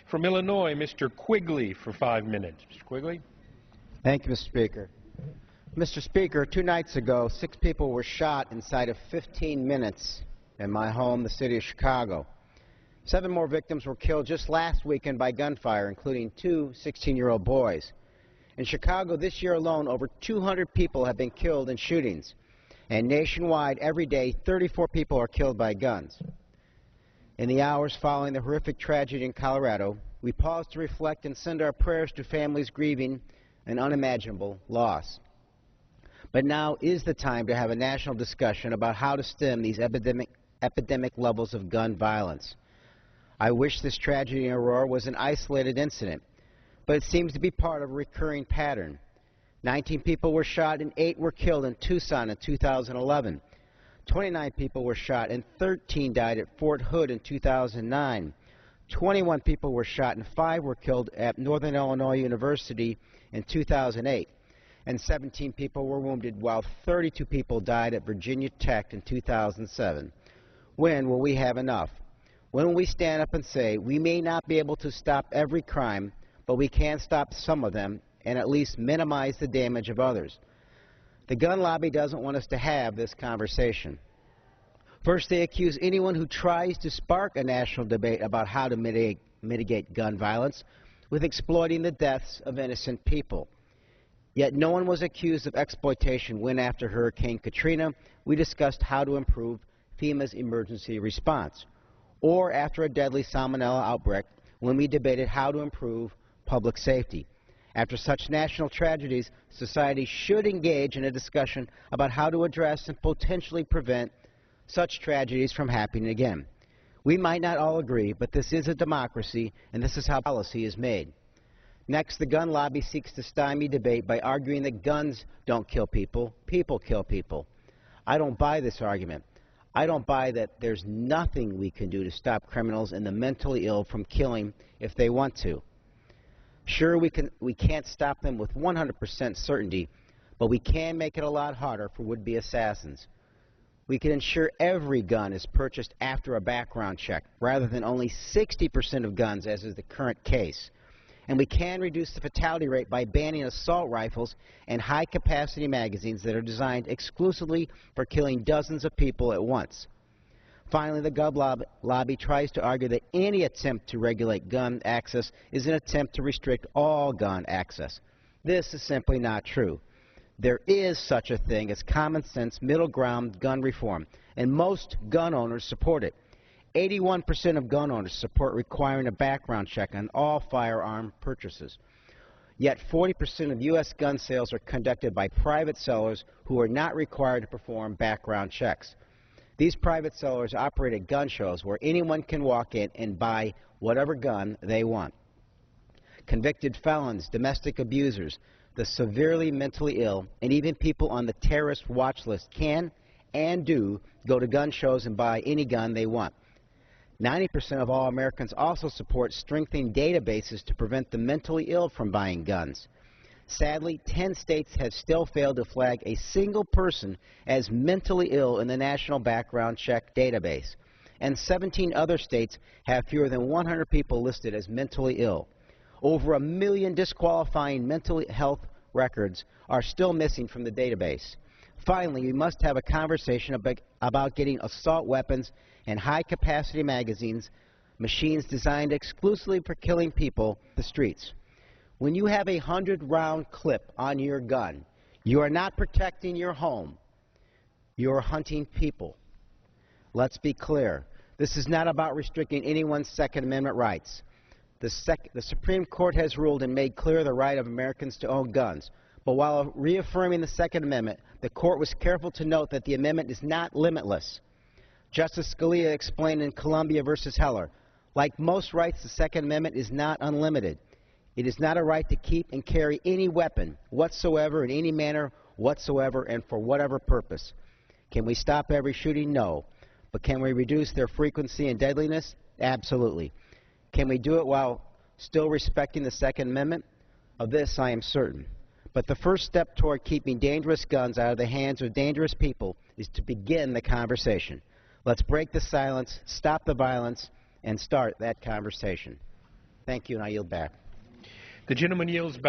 From Illinois, Mr. Quigley for 5 minutes. Mr. Quigley. Thank you, Mr. Speaker. Mr. Speaker, 2 nights ago, 6 people were shot inside of 15 minutes in my home, the city of Chicago. 7 more victims were killed just last weekend by gunfire, including 2 16-year-old boys. In Chicago this year alone, over 200 people have been killed in shootings. And nationwide, every day, 34 people are killed by guns. In the hours following the horrific tragedy in Colorado, we pause to reflect and send our prayers to families grieving an unimaginable loss. But now is the time to have a national discussion about how to stem these epidemic levels of gun violence. I wish this tragedy in Aurora was an isolated incident, but it seems to be part of a recurring pattern. 19 people were shot and 8 were killed in Tucson in 2011. 29 people were shot and 13 died at Fort Hood in 2009. 21 people were shot and 5 were killed at Northern Illinois University in 2008. And 17 people were wounded, while 32 people died at Virginia Tech in 2007. When will we have enough? When will we stand up and say, we may not be able to stop every crime, but we can stop some of them and at least minimize the damage of others? The gun lobby doesn't want us to have this conversation. First, they accuse anyone who tries to spark a national debate about how to mitigate gun violence with exploiting the deaths of innocent people. Yet no one was accused of exploitation when, after Hurricane Katrina, we discussed how to improve FEMA's emergency response, or after a deadly salmonella outbreak when we debated how to improve public safety. After such national tragedies, society should engage in a discussion about how to address and potentially prevent such tragedies from happening again. We might not all agree, but this is a democracy, and this is how policy is made. Next, the gun lobby seeks to stymie debate by arguing that guns don't kill people, people kill people. I don't buy this argument. I don't buy that there's nothing we can do to stop criminals and the mentally ill from killing if they want to. Sure, we can't stop them with 100% certainty, but we can make it a lot harder for would-be assassins. We can ensure every gun is purchased after a background check, rather than only 60% of guns, as is the current case. And we can reduce the fatality rate by banning assault rifles and high-capacity magazines that are designed exclusively for killing dozens of people at once. Finally, the gun lobby tries to argue that any attempt to regulate gun access is an attempt to restrict all gun access. This is simply not true. There is such a thing as common sense middle ground gun reform, and most gun owners support it. 81% of gun owners support requiring a background check on all firearm purchases. Yet 40% of U.S. gun sales are conducted by private sellers who are not required to perform background checks. These private sellers operate at gun shows where anyone can walk in and buy whatever gun they want. Convicted felons, domestic abusers, the severely mentally ill, and even people on the terrorist watch list can and do go to gun shows and buy any gun they want. 90% of all Americans also support strengthening databases to prevent the mentally ill from buying guns. Sadly, 10 states have still failed to flag a single person as mentally ill in the National Background Check database, and 17 other states have fewer than 100 people listed as mentally ill. Over 1 million disqualifying mental health records are still missing from the database. Finally, we must have a conversation about getting assault weapons and high-capacity magazines, machines designed exclusively for killing people, the streets. When you have a 100-round clip on your gun, you are not protecting your home. You are hunting people. Let's be clear. This is not about restricting anyone's Second Amendment rights. The Supreme Court has ruled and made clear the right of Americans to own guns. But while reaffirming the Second Amendment, the Court was careful to note that the amendment is not limitless. Justice Scalia explained in Columbia v. Heller, like most rights, the Second Amendment is not unlimited. It is not a right to keep and carry any weapon whatsoever in any manner whatsoever and for whatever purpose. Can we stop every shooting? No. But can we reduce their frequency and deadliness? Absolutely. Can we do it while still respecting the Second Amendment? Of this I am certain. But the first step toward keeping dangerous guns out of the hands of dangerous people is to begin the conversation. Let's break the silence, stop the violence, and start that conversation. Thank you, and I yield back. The gentleman yields back.